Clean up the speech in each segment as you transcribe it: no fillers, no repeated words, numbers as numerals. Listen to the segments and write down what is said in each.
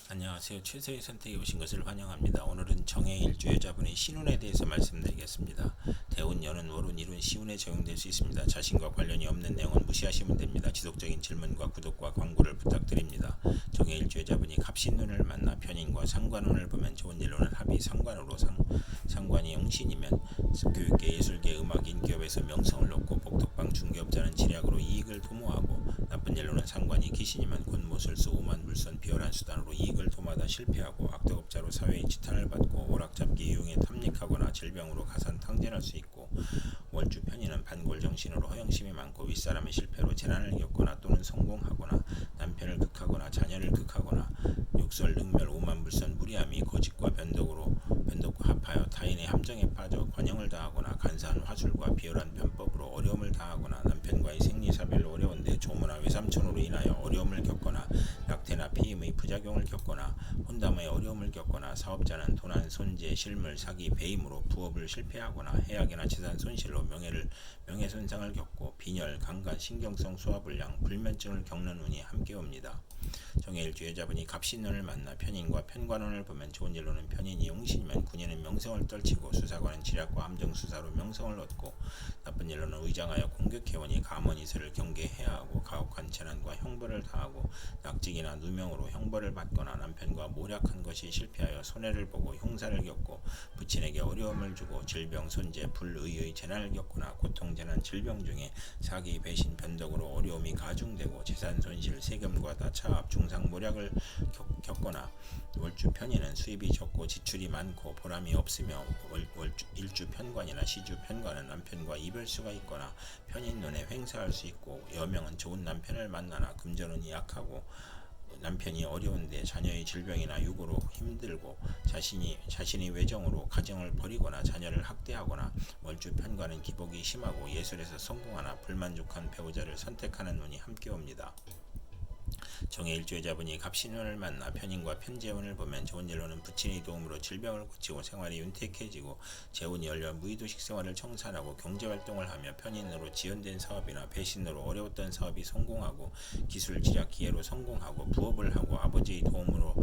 안녕하세요. 최소의 선택에 오신 것을 환영합니다. 오늘은 정해일주여자분의 신운에 대해서 말씀드리겠습니다. 대운, 연운, 월운, 일운, 시운에 적용될 수 있습니다. 자신과 관련이 없는 내용은 무시하시면 됩니다. 지속적인 질문과 구독과 광고를 부탁드립니다. 정해일주여자분이 갑신운을 만나 편인과 상관운을 보면 좋은 일로는 합이 상관으로 상관이 용신이면 교육계, 예술계, 음악, 인기업에서 명성을 얻고 복덕방 중개업자는 지략으로 이익을 도모하고 나쁜 일로는 상관이 귀신이면 곤모술수, 오만, 물선, 비열한 수단으로 이익을 도모하다 실패하고 악덕업자로 사회의 지탄을 받고 오락잡기 이용에 탐닉하거나 질병으로 가산 탕진할 수 있고 월주 편인은 반골정신으로 허영심이 많고 윗사람의 실패로 재난을 겪거나 또는 성공하거나 남편을 극하거나 자녀를 극하거나 욕설, 능멸, 오만, 물선, 무리함이 거짓과 변덕과 합하여 타인의 함정에 빠져 관영을 당하거나 간사한 화술과 비열한 편법으로 어려움을 당하거나 남편과의 생리사별로 어려운데 조무나 외삼촌으로 인하여 어려움을 겪거나 낙태나 피임의 부작용을 겪거나 혼담의 어려움을 겪거나 사업자는 도난, 손재, 실물, 사기, 배임으로 부업을 실패하거나 해악이나 재산 손실로 명예손상을 겪고 빈혈, 강간, 신경성 소화불량, 불면증을 겪는 운이 함께 옵니다. 정해일주여자분이 갑신운을 만나 편인과 편관운을 보면 좋은 일로는 편인이 용신이면 군인은 명성을 떨치고 수사관은 지략과 함정수사로 명성을 얻고 나쁜 일로는 의장하여 공격해오니 감언이슬을 경계해야 하고 가혹한 재난과 형벌을 당하고 낙직이나 누명으로 형벌을 받거나 남편과 모략한 것이 실패하여 손해를 보고 흉사를 겪고 부친에게 어려움을 주고 질병, 손재, 불의의 재난을 겪거나 고통, 재난, 질병 중에 사기, 배신, 변덕으로 어려움이 가중되고 재산 손실, 세금과 다차압, 중상 모략을 겪거나 월주 편인은 수입이 적고 지출이 많고 보람이 없으며 일주 편관이나 시주 편관은 남편과 이별수가 있거나 편인 눈에 횡사할 수 있고 여명은 좋은 남편을 만나나 금전운이 약하고 남편이 어려운데 자녀의 질병이나 육으로 힘들고 자신이 외정으로 가정을 버리거나 자녀를 학대하거나 월주 편관은 기복이 심하고 예술에서 성공하나 불만족한 배우자를 선택하는 운이 함께 옵니다. 정해일주여자분이 갑신운을 만나 편인과 편재운을 보면 좋은 일로는 부친의 도움으로 질병을 고치고 생활이 윤택해지고 재운이 열려 무의도식 생활을 청산하고 경제활동을 하며 편인으로 지연된 사업이나 배신으로 어려웠던 사업이 성공하고 기술 지략 기회로 성공하고 부업을 하고 아버지의 도움으로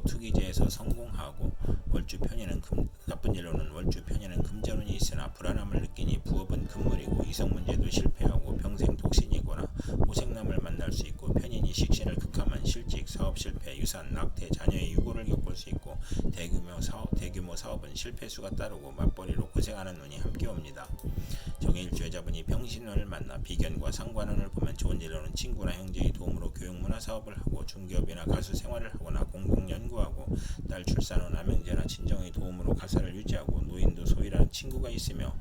투기제에서 성공하고 월주 편인은 나쁜 일로는 월주 편인은 금전운이 있으나 불안함을 느끼니 부업은 금물이고 이성 문제도 실패하고 평생 독신이거나 오색남을 만날 수 있고 편인이 식신을 극하면 실직, 사업 실패, 유산, 낙태, 자녀의 유고를 겪을 수 있고 대규모 사업은 실패수가 따르고 맞벌이로 고생하는 운이 함께 옵니다. 정해일주여자분이 병신운을 만나 비견과 상관운을 보면 좋은 일로는 친구나 형제의 도움으로 교육문화 사업을 하고 중개업이나 가수 생활을 하거나 공동 연구하고 딸 출산 후 남형제나 친정의 도움으로 가사를 유지하고 노인도 소일하는 친구가 있으며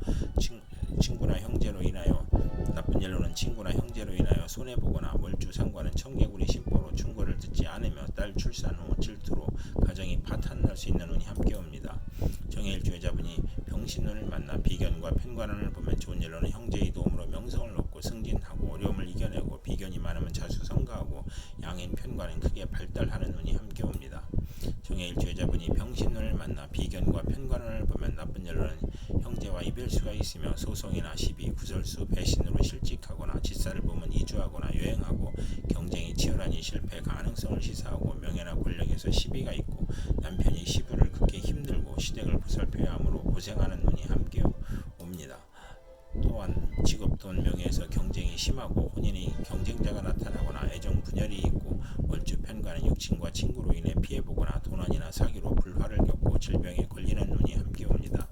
친구나 형제로 인하여 나쁜 일로는 친구나 형제로 인하여 손해보거나 월주 상관은 청개구리 심보로 충고를 듣지 않으며 딸 출산 후 질투로 가정이 파탄날 수 있는 운이 함께 옵니다. 정해일주여자분이 병신운을 만나 비견과 편관운을 보면 좋은 일로는 형제의 도움으로 명성을 얻고 승진하고 어려움을 이겨내고 비견이 많으면 자수성가하고 양인 편관은 크게 발달하는 운이 함께 옵니다. 정해일주여자분이 병신운을 만나 비견과 편관운을 보면 나쁜 일로는 형제와 이별수가 있으며 소송이나 시비, 구설수, 배신으로 실직하거나 직사를 보면 이주하거나 여행하고 경쟁이 치열하니 실패 가능성을 시사하고 명예나 권력에서 시비가 있고 남편이 시부를 극히 힘들고 시댁을 보살펴야 하므로 고생하는 운이 함께 옵니다. 또한 직업, 돈, 명예에서 경쟁이 심하고 혼인의 경쟁자가 나타나거나 애정 분열이 있고 월주 편관은 육친과 친구로 인해 피해보거나 도난이나 사기로 불화를 겪고 질병에 걸리는 운이 함께 옵니다.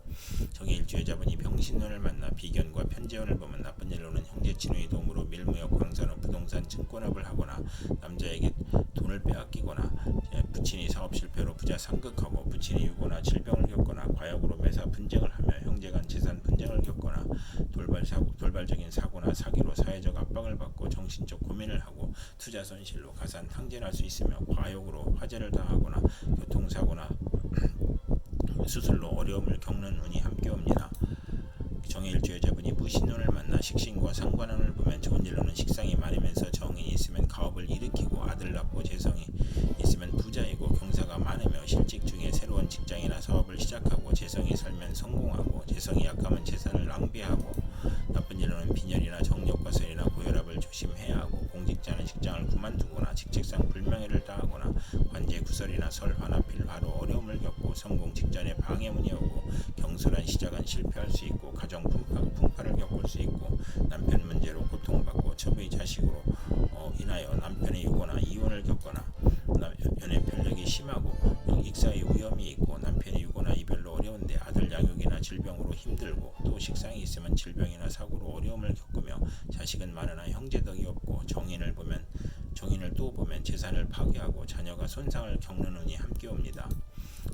정해일주여자분이 병신운을 만나 비견과 편재운을 보면 나쁜 일로는 형제 친구의 도움으로 밀무역, 광산업, 부동산, 증권업을 하거나 남자에게 돈을 빼앗기거나 부친이 사업 실패로 부자 상극하고 부친이 유고나 질병을 겪거나 과욕으로 매사 분쟁을 하며 형제간 재산 분쟁을 겪거나 돌발적인 사고나 사기로 사회적 압박을 받고 정신적 고민을 하고 투자 손실로 가산 탕진할 수 있으며 과욕으로 화재를 당하거나 교통사고나 수술로 어려움을 겪는 운이 함께 옵니다. 정해일주여자분이 무신운을 만나 식신과 상관운을 보면 좋은 일로는 식상이 많으면서 정인이 있으면 가업을 일으키고 아들 낳고 재성이 있으면 부자이고 경사가 많으며 실직 중에 새로운 직장이나 사업을 시작하고 재성이 살면 성공하고 재성이 약하면 재산을 낭비하고 나쁜 일로는 빈혈이나 정력과설이나 고혈압을 조심해야 하고 공직자는 직장을 그만두거나 직책상 불명예를 당하거나 관제 구설 직설이나 설화나 필화로 어려움을 겪고 성공 직전에 방해문이 오고 경솔한 시작은 실패할 수 있고 가정 풍파를 겪을 수 있고 남편 문제로 고통받고 첩의 자식으로 인하여 남편의 유고나 이혼을 겪거나 연애 편력이 심하고 익사의 위험이 있고 남편의 유고나 이별로 어려운데 아들 양육이나 질병으로 힘들고 또 식상이 있으면 질병이나 사고로 어려움을 겪으며 자식은 많으나 형제덕이 없고 정인을 또 보면 재산을 파괴하고 자녀가 손상을 겪는 운이 함께 옵니다.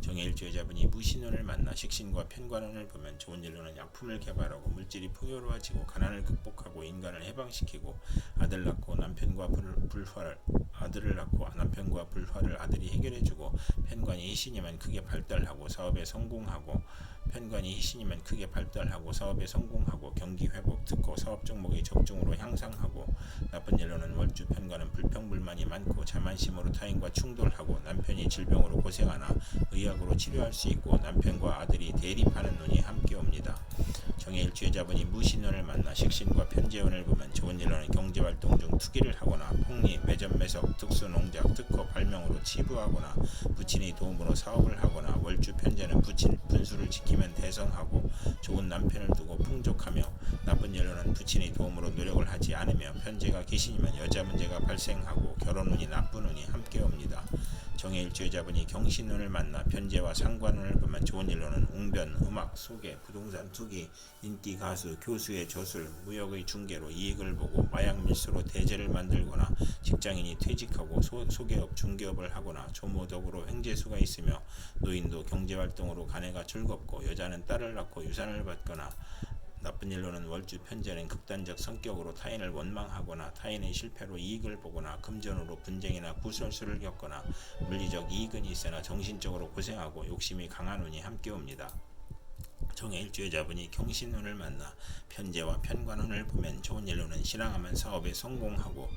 정해일주의자분이 무신운을 만나 식신과 편관운을 보면 좋은 일로는 약품을 개발하고 물질이 풍요로워지고 가난을 극복하고 인간을 해방시키고 아들을 낳고 남편과 불화를 아들이 해결해주고 편관이 희신이면 크게 발달하고 사업에 성공하고 경기 회복 특허 사업 종목의 적중으로 향상하고 나쁜 일로는 월주 편관은 불평불만이 많고 자만심으로 타인과 충돌하고 남편이 질병으로 고생하나 의학으로 치료할 수 있고 남편과 아들이 대립하는 운이 함께 옵니다. 정해일주의자분이 무신운을 만나 식신과 편재운을 보면 좋은 일로는 경제활동 중 투기를 하거나 폭리, 매점 매석, 특수농작, 특허 발명으로 치부하거나 부친의 도움으로 사업을 하거나 월주 편재는 부친 분수를 지키면 대성하고 좋은 남편을 두고 풍족하며 나쁜 일로는 부친의 도움으로 노력을 하지 않으며 편재가 귀신이면 여자 문제가 발생하고 결혼운이 나쁜 운이 함께 옵니다. 정해일주의자분이 경신운을 만나 편재와 상관운을 보면 좋은 일로는 웅변, 음악, 소개, 부동산 투기, 인기 가수, 교수의 저술, 무역의 중개로 이익을 보고 마약 밀수로 대재를 만들거나 직장인이 퇴직하고 소개업, 중개업을 하거나 조모덕으로 횡재수가 있으며 노인도 경제활동으로 가내가 즐겁고 여자는 딸을 낳고 유산을 받거나 나쁜 일로는 월주 편재는 극단적 성격으로 타인을 원망하거나 타인의 실패로 이익을 보거나 금전으로 분쟁이나 구설수를 겪거나 물리적 이익은 있으나 정신적으로 고생하고 욕심이 강한 운이 함께 옵니다. 정해일주의자분이 경신운을 만나 편재와 편관운을 보면 좋은 일로는 신앙하면 사업에 성공하고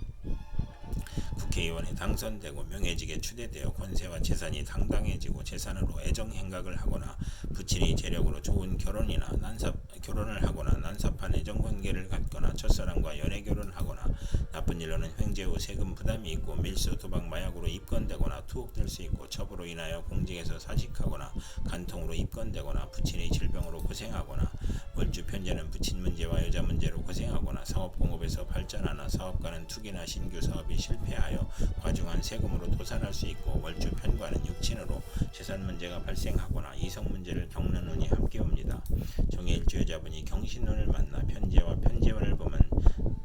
국회의원에 당선되고 명예직에 추대되어 권세와 재산이 당당해지고 재산으로 애정행각을 하거나 부친의 재력으로 좋은 결혼을 하거나 난삽한 애정관계를 갖거나 첫사랑과 연애결혼하거나 나쁜 일로는 횡재 후 세금 부담이 있고 밀수, 도박, 마약으로 입건되거나 투옥될 수 있고 첩으로 인하여 공직에서 사직하거나 간통으로 입건되거나 부친의 질병으로 고생하거나 월주 편재는 부친 문제와 여자 문제로 고생하거나 사업공업에서 발전하나 사업가는 투기나 신규 사업이 실패하여 과중한 세금으로 도산할 수 있고 월주 편관은 육친으로 재산 문제가 발생하거나 이성 문제를 겪는 운이 함께 옵니다. 정해일주의자분이 경신운을 만나 편재와 편재운을 보면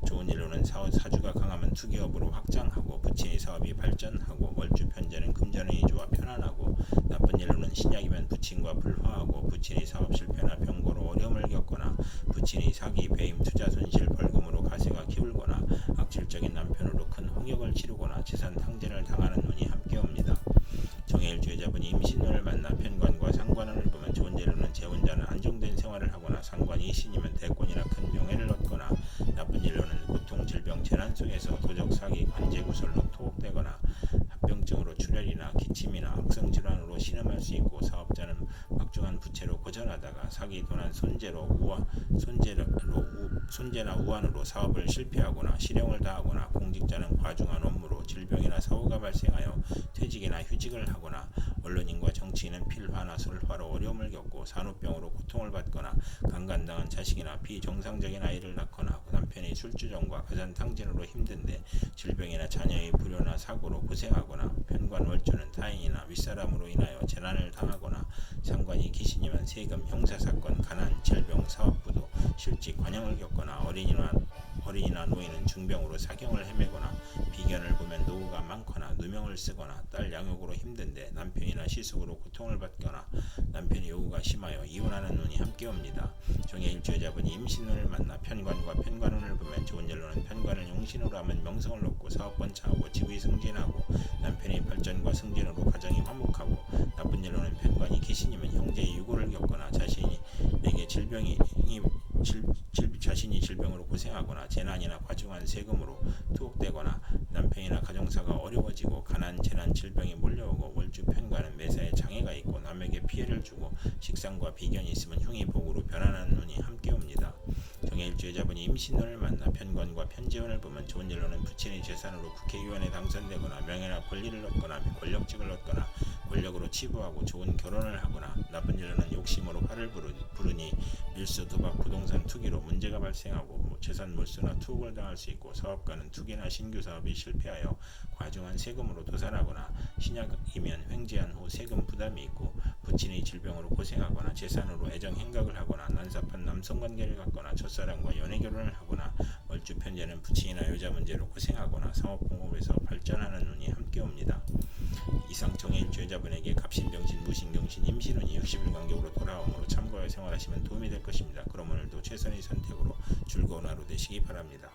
좋은 일로는 사주가 강하면 투기업으로 확장하고 부친의 사업이 발전하고 월주 편재는 금전운이 좋아 편안하고 나쁜 일로는 신약이면 부친과 불화하고 부친의 사업 실패나 병고로 어려움을 겪거나 부친의 사기, 배임, 투자 손실, 벌금으로 가세가 기울거나 악질적인 남편으로 큰 홍역을 치르거나 재산 탕진을 당하는 운이 함께 옵니다. 정해일주의자분이 임신운을 만나 편관과 상관운을 보면 좋은 일로는 재혼자는 안정된 생활을 하거나 상관이 신이면 대권이나 큰 명예를 얻거나 나쁜 일로는 고통, 질병, 재난 속에서 도적, 사기, 관제구설로 토옥되거나 합병증으로 출혈이나 기침이나 악성질환으로 신음할 수 있고 사업자는 막중한 부채로 고전하다가 사기, 도난, 손재나 우환으로 사업을 실패하거나 실형을 당하거나 공직자는 과중한 업무로 질병이나 사고가 발생하여 퇴직이나 휴직을 하거나 언론인과 정치인은 필화나 설화로 어려움을 겪고 산후병으로 고통을 받거나 강간당한 자식이나 비정상적인 아이를 낳거나 남편의 술주정과 가산탕진으로 힘든데 질병이나 자녀의 불효나 사고로 고생하거나 편관 월주는 타인이나 윗사람으로 인하여 재난을 당하거나 상관이 귀신이면 세금, 형사사건, 가난, 질병, 사업부도, 실직, 관형을 겪거나 어린이나 노인은 중병으로 사경을 헤매거나 비견을 보면 노후가 많거나 누명을 쓰거나 딸 양육으로 힘든데 남편이나 시숙으로 고통을 받거나 남편의 요구가 심하여 이혼하는 운이 함께 옵니다. 정해일주의자분이 임신운을 만나 편관과 편관운을 보면 좋은 일로는 편관을 용신으로 하면 명성을 얻고 사업 번창하고 직위 승진하고 남편의 발전과 승진으로 가정이 화목하고 나쁜 일로는 편관이 귀신이면 형제의 유고를 겪거나 자신이 질병으로 고생하거나 재난이나 과중한 세금으로 투옥되거나 남편이나 가정사가 어려워지고 가난, 재난, 질병이 몰려오고 월주 편관은 매사에 장애가 있고 남에게 피해를 주고 식상과 비견이 있으면 흉이 복으로 변하는 운이 함께 옵니다. 이상청의 일주여자분이 임신운을 만나 편관과 편재운을 보면 좋은 일로는 부친의 재산으로 국회의원에 당선되거나 명예나 권리를 얻거나 권력직을 얻거나 권력으로 치부하고 좋은 결혼을 하거나 나쁜 일로는 욕심으로 화를 부르니 밀수, 도박, 부동산 투기로 문제가 발생하고 재산 몰수나 투옥을 당할 수 있고 사업가는 투기나 신규 사업이 실패하여 과중한 세금으로 도산하거나 신약이면 횡재한 후 세금 부담이 있고 부친의 질병으로 고생하거나 재산으로 애정 행각을 하거나 난삽한 남성관계를 갖거나 첫사랑과 연애 결혼을 하거나 월주 편제는 부친이나 여자 문제로 고생하거나 상업공업에서 발전하는 운이 함께 옵니다. 이상 정해일주 여자분에게 갑신병신, 무신경신, 임신운이 60일 간격으로 돌아오므로 참고하여 생활하시면 도움이 될 것입니다. 그럼 오늘도 최선의 선택으로 즐거운 하루 되시기 바랍니다.